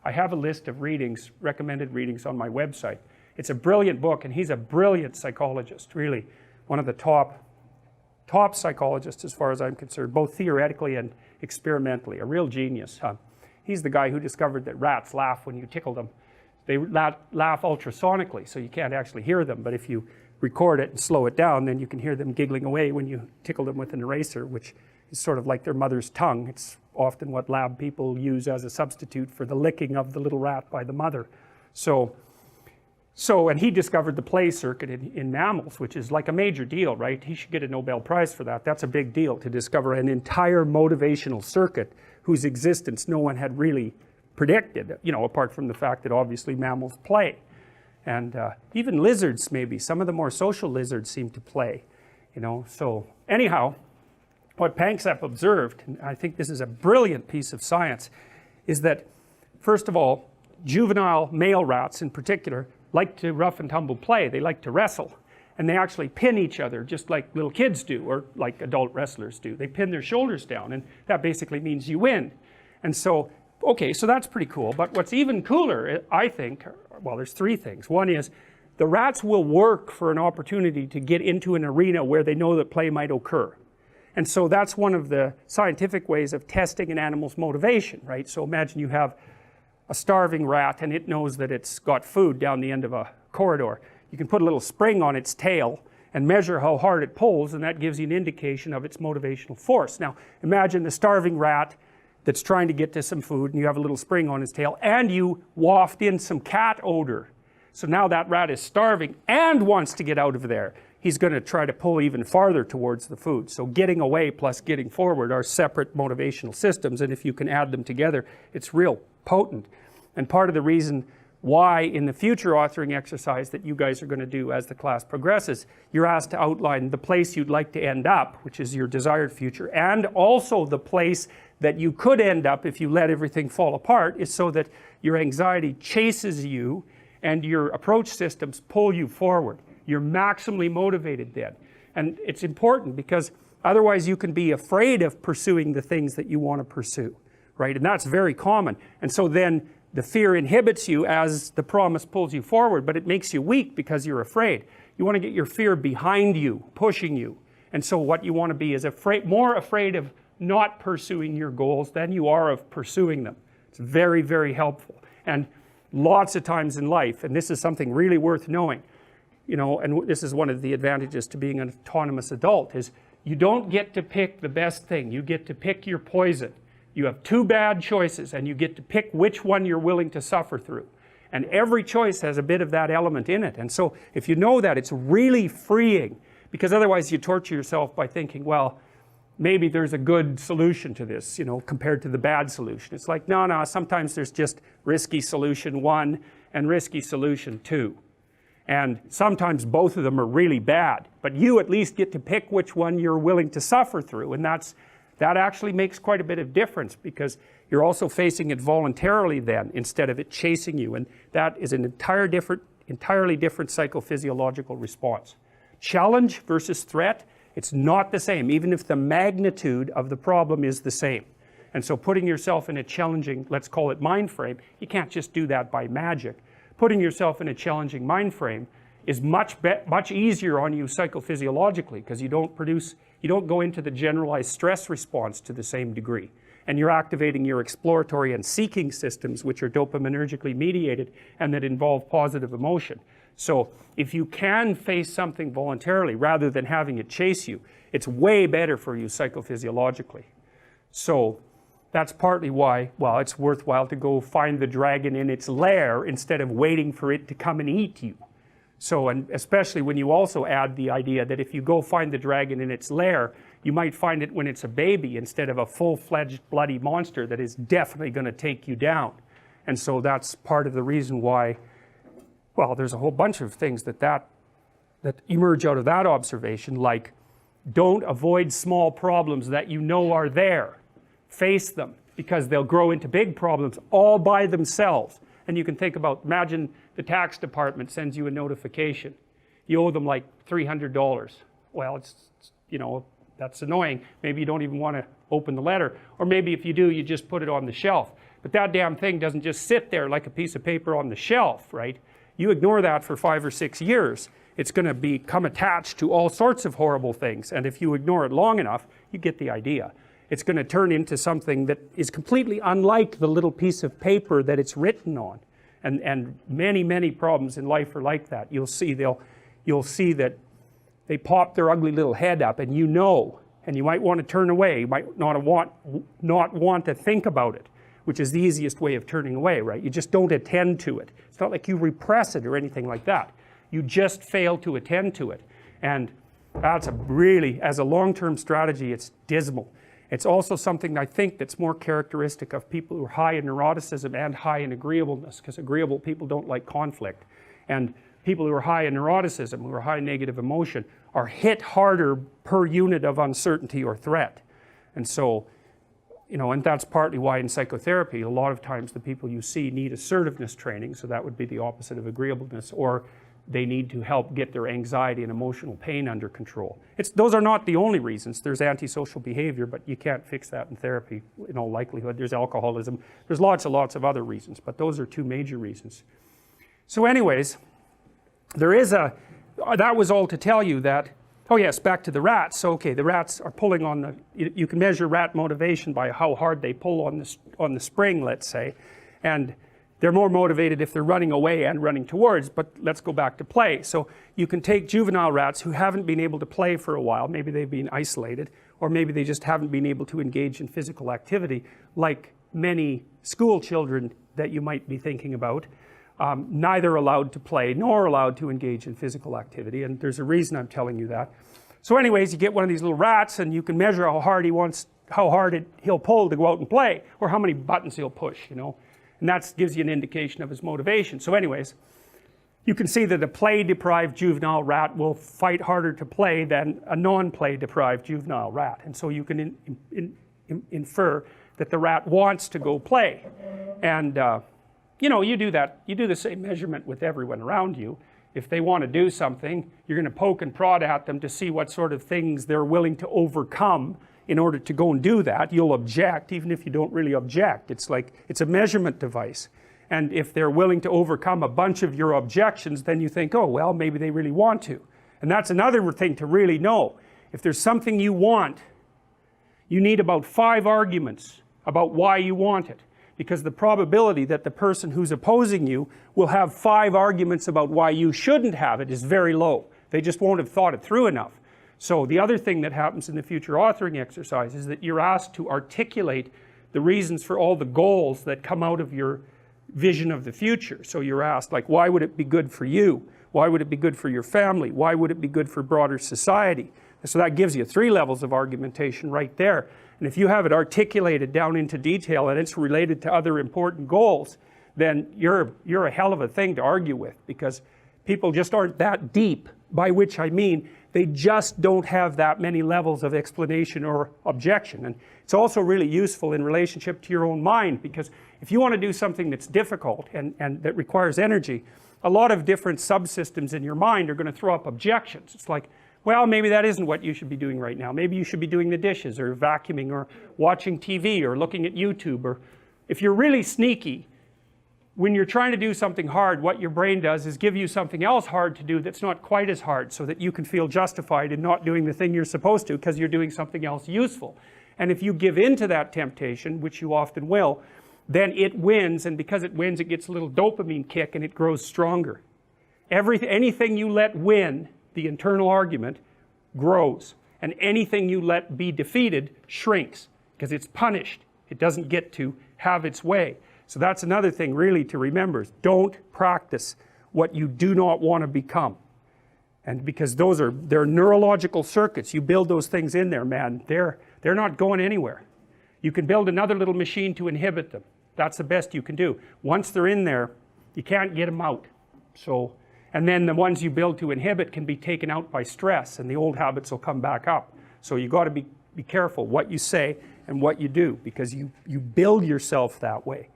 I have a list of readings, recommended readings on my website. It's a brilliant book, and he's a brilliant psychologist, really. One of the top psychologists as far as I'm concerned, both theoretically and experimentally, a real genius. He's the guy who discovered that rats laugh when you tickle them. They laugh ultrasonically, so you can't actually hear them, but if you record it and slow it down, then you can hear them giggling away when you tickle them with an eraser, which is sort of like their mother's tongue. It's often what lab people use as a substitute for the licking of the little rat by the mother. And he discovered the play circuit in mammals, which is like a major deal, right? He should get a Nobel Prize for that. That's a big deal, to discover an entire motivational circuit whose existence no one had really predicted, you know, apart from the fact that obviously mammals play. And even lizards, maybe. Some of the more social lizards seem to play, you know. So anyhow, what Panksepp observed, and I think this is a brilliant piece of science, is that, first of all, juvenile male rats in particular like to rough and tumble play. They like to wrestle. And they actually pin each other just like little kids do, or like adult wrestlers do. They pin their shoulders down, and that basically means you win. And so, okay, so that's pretty cool. But what's even cooler, I think, well, there's three things. One is the rats will work for an opportunity to get into an arena where they know that play might occur. And so that's one of the scientific ways of testing an animal's motivation, right? So imagine you have a starving rat and it knows that it's got food down the end of a corridor. You can put a little spring on its tail and measure how hard it pulls, and that gives you an indication of its motivational force. Now imagine the starving rat that's trying to get to some food, and you have a little spring on his tail, and you waft in some cat odor. So now that rat is starving and wants to get out of there. He's going to try to pull even farther towards the food. So getting away plus getting forward are separate motivational systems, and if you can add them together, it's real potent. And part of the reason why in the future authoring exercise that you guys are going to do as the class progresses, you're asked to outline the place you'd like to end up, which is your desired future, and also the place that you could end up if you let everything fall apart, is so that your anxiety chases you and your approach systems pull you forward. You're maximally motivated then. And it's important because otherwise you can be afraid of pursuing the things that you want to pursue, right? And that's very common. And so then the fear inhibits you as the promise pulls you forward, but it makes you weak because you're afraid. You want to get your fear behind you, pushing you. And so what you want to be is more afraid of not pursuing your goals than you are of pursuing them. It's very, very helpful. And lots of times in life, and this is something really worth knowing, you know, and this is one of the advantages to being an autonomous adult, is you don't get to pick the best thing. You get to pick your poison. You have two bad choices, and you get to pick which one you're willing to suffer through. And every choice has a bit of that element in it. And so if you know that, it's really freeing, because otherwise you torture yourself by thinking, well, maybe there's a good solution to this, you know, compared to the bad solution. It's like, no, sometimes there's just risky solution 1 and risky solution 2. And sometimes both of them are really bad, but you at least get to pick which one you're willing to suffer through. And that actually makes quite a bit of difference, because you're also facing it voluntarily then, instead of it chasing you. And that is an entirely different psychophysiological response. Challenge versus threat, it's not the same, even if the magnitude of the problem is the same. And so putting yourself in a challenging, let's call it mind frame, you can't just do that by magic. Putting yourself in a challenging mind frame is much easier on you psychophysiologically, because you don't go into the generalized stress response to the same degree. And you're activating your exploratory and seeking systems, which are dopaminergically mediated and that involve positive emotion. So if you can face something voluntarily rather than having it chase you, it's way better for you psychophysiologically. So that's partly why, well, it's worthwhile to go find the dragon in its lair instead of waiting for it to come and eat you. So, and especially when you also add the idea that if you go find the dragon in its lair, you might find it when it's a baby instead of a full-fledged bloody monster that is definitely going to take you down. And so that's part of the reason why, well, there's a whole bunch of things that emerge out of that observation, like don't avoid small problems that you know are there. Face them, because they'll grow into big problems all by themselves. And you can think about, imagine the tax department sends you a notification. You owe them like $300. Well, it's, you know, that's annoying. Maybe you don't even want to open the letter. Or maybe if you do, you just put it on the shelf. But that damn thing doesn't just sit there like a piece of paper on the shelf, right? You ignore that for 5 or 6 years, it's going to become attached to all sorts of horrible things. And if you ignore it long enough, you get the idea. It's going to turn into something that is completely unlike the little piece of paper that it's written on. And many, many problems in life are like that. You'll see that they pop their ugly little head up, and you know, and you might want to turn away. You might not want to think about it, which is the easiest way of turning away, right? You just don't attend to it. It's not like you repress it or anything like that. You just fail to attend to it. And that's as a long-term strategy, it's dismal. It's also something I think that's more characteristic of people who are high in neuroticism and high in agreeableness, because agreeable people don't like conflict. And people who are high in neuroticism, who are high in negative emotion, are hit harder per unit of uncertainty or threat. And so, and that's partly why in psychotherapy, a lot of times the people you see need assertiveness training, so that would be the opposite of agreeableness, or they need to help get their anxiety and emotional pain under control. Those are not the only reasons. There's antisocial behavior, but you can't fix that in therapy in all likelihood. There's alcoholism. There's lots of other reasons, but those are 2 major reasons. So anyways, that was all to tell you that, oh yes, back to the rats. So okay, the rats are pulling on you can measure rat motivation by how hard they pull on the spring, let's say, and they're more motivated if they're running away and running towards, but let's go back to play. So you can take juvenile rats who haven't been able to play for a while, maybe they've been isolated, or maybe they just haven't been able to engage in physical activity, like many school children that you might be thinking about, neither allowed to play nor allowed to engage in physical activity, and there's a reason I'm telling you that. So anyways, you get one of these little rats and you can measure how hard he'll pull to go out and play, or how many buttons he'll push, and that gives you an indication of his motivation. So anyways, you can see that a play-deprived juvenile rat will fight harder to play than a non-play-deprived juvenile rat. And so you can infer that the rat wants to go play. And, you do that. You do the same measurement with everyone around you. If they want to do something, you're going to poke and prod at them to see what sort of things they're willing to overcome in order to go and do that. You'll object, even if you don't really object. It's a measurement device. And if they're willing to overcome a bunch of your objections, then you think, oh, well, maybe they really want to. And that's another thing to really know. If there's something you want, you need about 5 arguments about why you want it. Because the probability that the person who's opposing you will have 5 arguments about why you shouldn't have it is very low. They just won't have thought it through enough. So the other thing that happens in the future authoring exercise is that you're asked to articulate the reasons for all the goals that come out of your vision of the future. So you're asked, like, why would it be good for you? Why would it be good for your family? Why would it be good for broader society? So that gives you 3 levels of argumentation right there. And if you have it articulated down into detail and it's related to other important goals, then you're a hell of a thing to argue with, because people just aren't that deep, by which I mean they just don't have that many levels of explanation or objection. And it's also really useful in relationship to your own mind, because if you want to do something that's difficult and that requires energy, a lot of different subsystems in your mind are going to throw up objections. It's like, well, maybe that isn't what you should be doing right now. Maybe you should be doing the dishes or vacuuming or watching TV or looking at YouTube. Or if you're really sneaky, when you're trying to do something hard, what your brain does is give you something else hard to do that's not quite as hard, so that you can feel justified in not doing the thing you're supposed to because you're doing something else useful. And if you give in to that temptation, which you often will, then it wins, and because it wins, it gets a little dopamine kick and it grows stronger. Anything you let win, the internal argument, grows. And anything you let be defeated shrinks, because it's punished. It doesn't get to have its way. So that's another thing really to remember, is don't practice what you do not want to become. And because they're neurological circuits, you build those things in there, man, they're not going anywhere. You can build another little machine to inhibit them. That's the best you can do. Once they're in there, you can't get them out. And then the ones you build to inhibit can be taken out by stress, and the old habits will come back up. So you got to be careful what you say and what you do, because you build yourself that way.